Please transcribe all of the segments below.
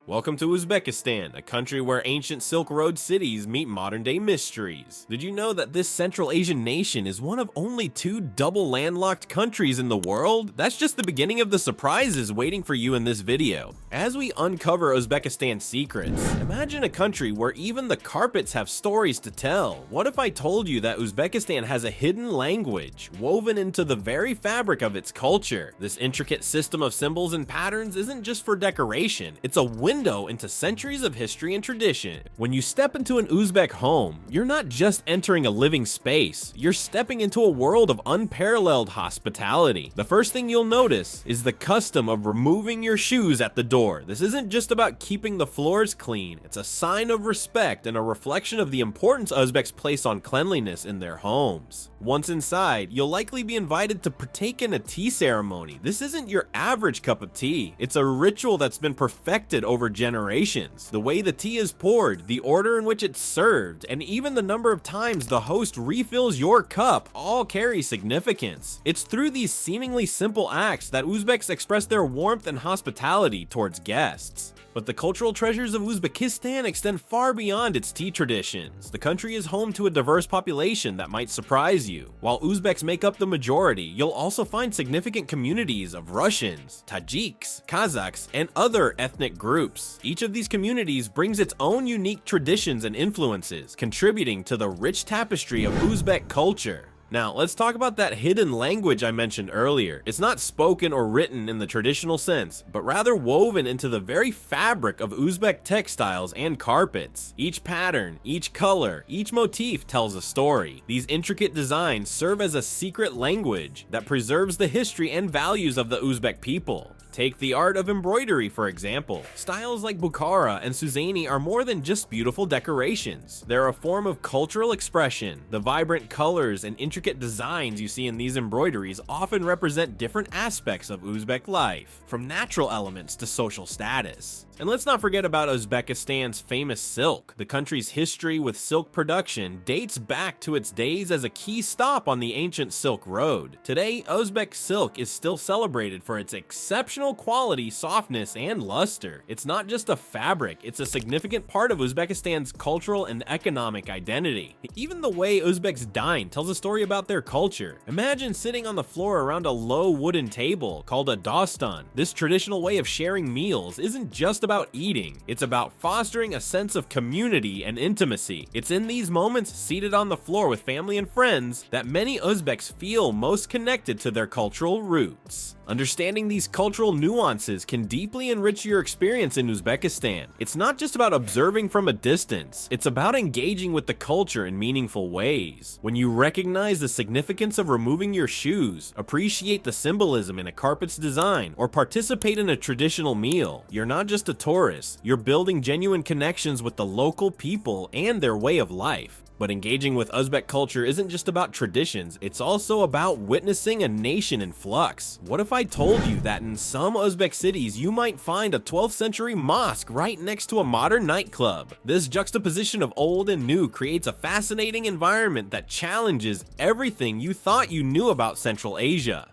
Welcome to Uzbekistan, a country where ancient Silk Road cities meet modern-day mysteries. Did you know that this Central Asian nation is one of only 2 double-landlocked countries in the world? That's just the beginning of the surprises waiting for you in this video. As we uncover Uzbekistan's secrets, imagine a country where even the carpets have stories to tell. What if I told you that Uzbekistan has a hidden language woven into the very fabric of its culture? This intricate system of symbols and patterns isn't just for decoration, it's a window into centuries of history and tradition. When you step into an Uzbek home, you're not just entering a living space, you're stepping into a world of unparalleled hospitality. The first thing you'll notice is the custom of removing your shoes at the door. This isn't just about keeping the floors clean, it's a sign of respect and a reflection of the importance Uzbeks place on cleanliness in their homes. Once inside, you'll likely be invited to partake in a tea ceremony. This isn't your average cup of tea, it's a ritual that's been perfected over generations. The way the tea is poured, the order in which it's served, and even the number of times the host refills your cup all carry significance. It's through these seemingly simple acts that Uzbeks express their warmth and hospitality towards guests. But the cultural treasures of Uzbekistan extend far beyond its tea traditions. The country is home to a diverse population that might surprise you. While Uzbeks make up the majority, you'll also find significant communities of Russians, Tajiks, Kazakhs, and other ethnic groups. Each of these communities brings its own unique traditions and influences, contributing to the rich tapestry of Uzbek culture. Now, let's talk about that hidden language I mentioned earlier. It's not spoken or written in the traditional sense, but rather woven into the very fabric of Uzbek textiles and carpets. Each pattern, each color, each motif tells a story. These intricate designs serve as a secret language that preserves the history and values of the Uzbek people. Take the art of embroidery, for example. Styles like Bukhara and Suzani are more than just beautiful decorations. They're a form of cultural expression. The vibrant colors and intricate designs you see in these embroideries often represent different aspects of Uzbek life, from natural elements to social status. And let's not forget about Uzbekistan's famous silk. The country's history with silk production dates back to its days as a key stop on the ancient Silk Road. Today, Uzbek silk is still celebrated for its exceptional quality, softness, and luster. It's not just a fabric, it's a significant part of Uzbekistan's cultural and economic identity. Even the way Uzbeks dine tells a story about their culture. Imagine sitting on the floor around a low wooden table called a dostan. This traditional way of sharing meals isn't just about eating, it's about fostering a sense of community and intimacy. It's in these moments, seated on the floor with family and friends, that many Uzbeks feel most connected to their cultural roots. Understanding these cultural nuances can deeply enrich your experience in Uzbekistan. It's not just about observing from a distance, it's about engaging with the culture in meaningful ways. When you recognize the significance of removing your shoes, appreciate the symbolism in a carpet's design, or participate in a traditional meal, you're not just a tourist, you're building genuine connections with the local people and their way of life. But engaging with Uzbek culture isn't just about traditions, it's also about witnessing a nation in flux. What if I told you that in some Uzbek cities you might find a 12th century mosque right next to a modern nightclub? This juxtaposition of old and new creates a fascinating environment that challenges everything you thought you knew about Central Asia.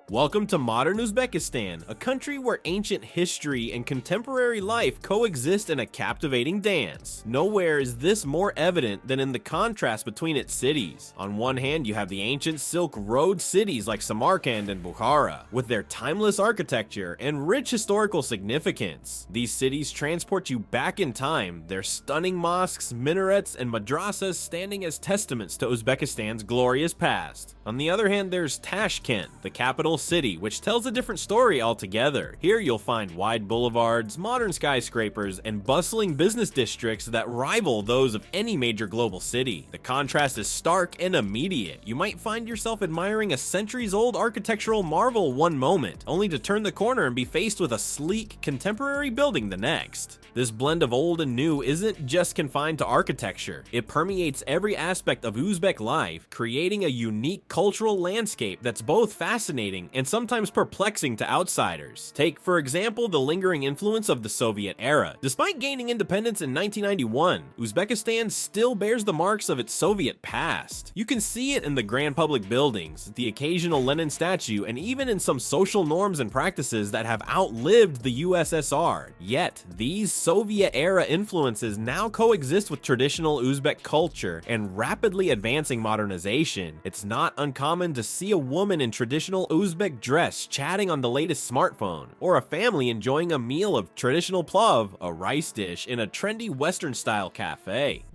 Welcome to modern Uzbekistan, a country where ancient history and contemporary life coexist in a captivating dance. Nowhere is this more evident than in the contrast between its cities. On one hand, you have the ancient Silk Road cities like Samarkand and Bukhara, with their timeless architecture and rich historical significance. These cities transport you back in time, their stunning mosques, minarets, and madrasas standing as testaments to Uzbekistan's glorious past. On the other hand, there's Tashkent, the capital city, which tells a different story altogether. Here you'll find wide boulevards, modern skyscrapers, and bustling business districts that rival those of any major global city. The contrast is stark and immediate. You might find yourself admiring a centuries-old architectural marvel one moment, only to turn the corner and be faced with a sleek, contemporary building the next. This blend of old and new isn't just confined to architecture. It permeates every aspect of Uzbek life, creating a unique cultural landscape that's both fascinating and sometimes perplexing to outsiders. Take, for example, the lingering influence of the Soviet era. Despite gaining independence in 1991, Uzbekistan still bears the marks of its Soviet past. You can see it in the grand public buildings, the occasional Lenin statue, and even in some social norms and practices that have outlived the USSR. Yet, these Soviet-era influences now coexist with traditional Uzbek culture and rapidly advancing modernization, it's not uncommon to see a woman in traditional Uzbek dress chatting on the latest smartphone, or a family enjoying a meal of traditional plov, a rice dish, in a trendy Western-style cafe.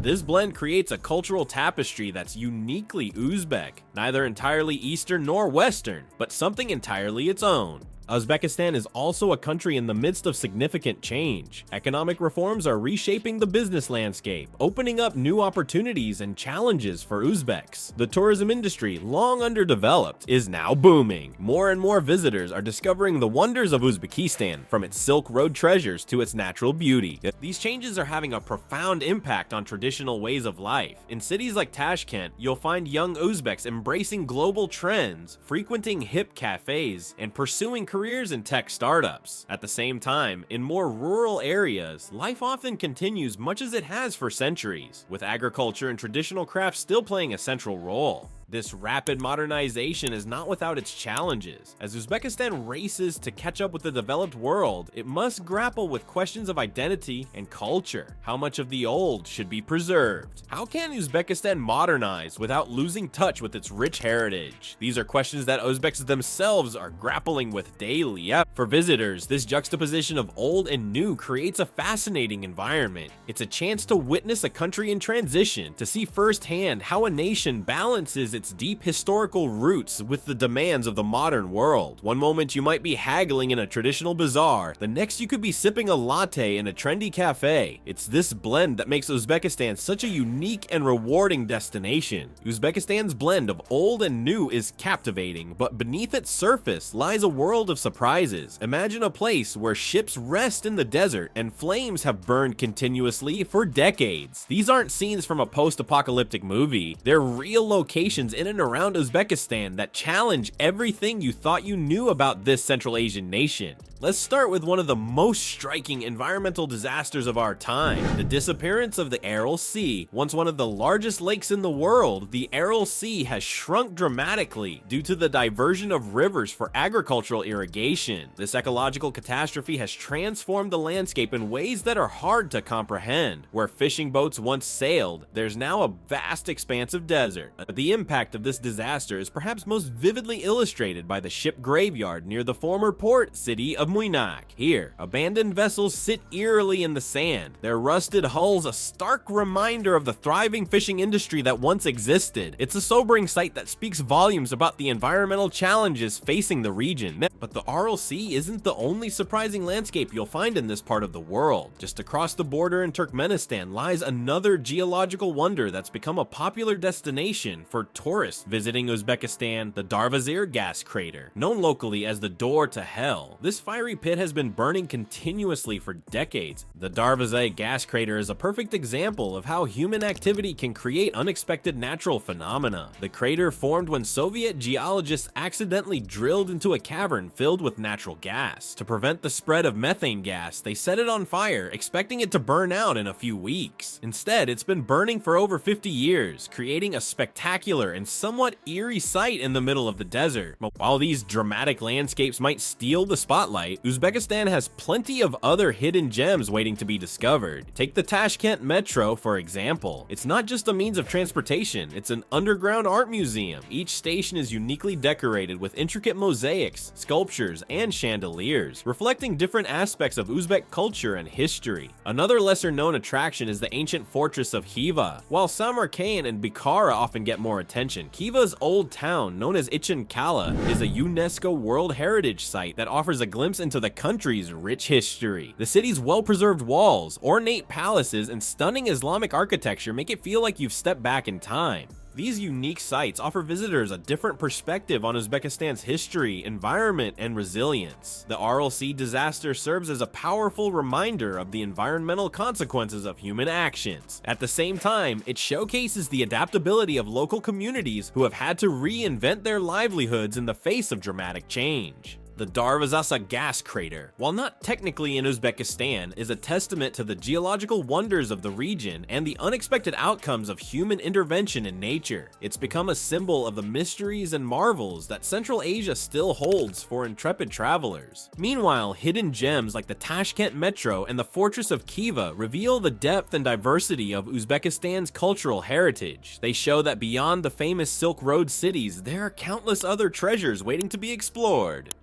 This blend creates a cultural tapestry that's uniquely Uzbek, neither entirely Eastern nor Western, but something entirely its own. Uzbekistan is also a country in the midst of significant change. Economic reforms are reshaping the business landscape, opening up new opportunities and challenges for Uzbeks. The tourism industry, long underdeveloped, is now booming. More and more visitors are discovering the wonders of Uzbekistan, from its Silk Road treasures to its natural beauty. These changes are having a profound impact on traditional ways of life. In cities like Tashkent, you'll find young Uzbeks embracing global trends, frequenting hip cafes, and pursuing careers in tech startups. At the same time, in more rural areas, life often continues much as it has for centuries, with agriculture and traditional crafts still playing a central role. This rapid modernization is not without its challenges. As Uzbekistan races to catch up with the developed world, it must grapple with questions of identity and culture. How much of the old should be preserved? How can Uzbekistan modernize without losing touch with its rich heritage? These are questions that Uzbeks themselves are grappling with daily. For visitors, this juxtaposition of old and new creates a fascinating environment. It's a chance to witness a country in transition, to see firsthand how a nation balances its deep historical roots with the demands of the modern world. One moment you might be haggling in a traditional bazaar, the next you could be sipping a latte in a trendy cafe. It's this blend that makes Uzbekistan such a unique and rewarding destination. Uzbekistan's blend of old and new is captivating, but beneath its surface lies a world of surprises. Imagine a place where ships rest in the desert and flames have burned continuously for decades. These aren't scenes from a post-apocalyptic movie, they're real locations in and around Uzbekistan that challenge everything you thought you knew about this Central Asian nation. Let's start with one of the most striking environmental disasters of our time, the disappearance of the Aral Sea. Once one of the largest lakes in the world, the Aral Sea has shrunk dramatically due to the diversion of rivers for agricultural irrigation. This ecological catastrophe has transformed the landscape in ways that are hard to comprehend. Where fishing boats once sailed, there's now a vast expanse of desert. But the impact of this disaster is perhaps most vividly illustrated by the ship graveyard near the former port city of Muinak. Here, abandoned vessels sit eerily in the sand, their rusted hulls a stark reminder of the thriving fishing industry that once existed. It's a sobering sight that speaks volumes about the environmental challenges facing the region. But the Aral Sea isn't the only surprising landscape you'll find in this part of the world. Just across the border in Turkmenistan lies another geological wonder that's become a popular destination for tourists visiting Uzbekistan, the Darvazir gas crater. Known locally as the door to hell, this fiery pit has been burning continuously for decades. The Darvazir gas crater is a perfect example of how human activity can create unexpected natural phenomena. The crater formed when Soviet geologists accidentally drilled into a cavern filled with natural gas. To prevent the spread of methane gas, they set it on fire, expecting it to burn out in a few weeks. Instead, it's been burning for over 50 years, creating a spectacular and somewhat eerie sight in the middle of the desert. While these dramatic landscapes might steal the spotlight, Uzbekistan has plenty of other hidden gems waiting to be discovered. Take the Tashkent Metro, for example. It's not just a means of transportation, it's an underground art museum. Each station is uniquely decorated with intricate mosaics, sculptures, and chandeliers, reflecting different aspects of Uzbek culture and history. Another lesser-known attraction is the ancient fortress of Khiva. While Samarkand and Bukhara often get more attention, Khiva's old town, known as Ichin Kala, is a UNESCO World Heritage Site that offers a glimpse into the country's rich history. The city's well-preserved walls, ornate palaces, and stunning Islamic architecture make it feel like you've stepped back in time. These unique sites offer visitors a different perspective on Uzbekistan's history, environment, and resilience. The Aral Sea disaster serves as a powerful reminder of the environmental consequences of human actions. At the same time, it showcases the adaptability of local communities who have had to reinvent their livelihoods in the face of dramatic change. The Darvazasa gas crater, while not technically in Uzbekistan, is a testament to the geological wonders of the region and the unexpected outcomes of human intervention in nature. It's become a symbol of the mysteries and marvels that Central Asia still holds for intrepid travelers. Meanwhile, hidden gems like the Tashkent Metro and the Fortress of Khiva reveal the depth and diversity of Uzbekistan's cultural heritage. They show that beyond the famous Silk Road cities, there are countless other treasures waiting to be explored.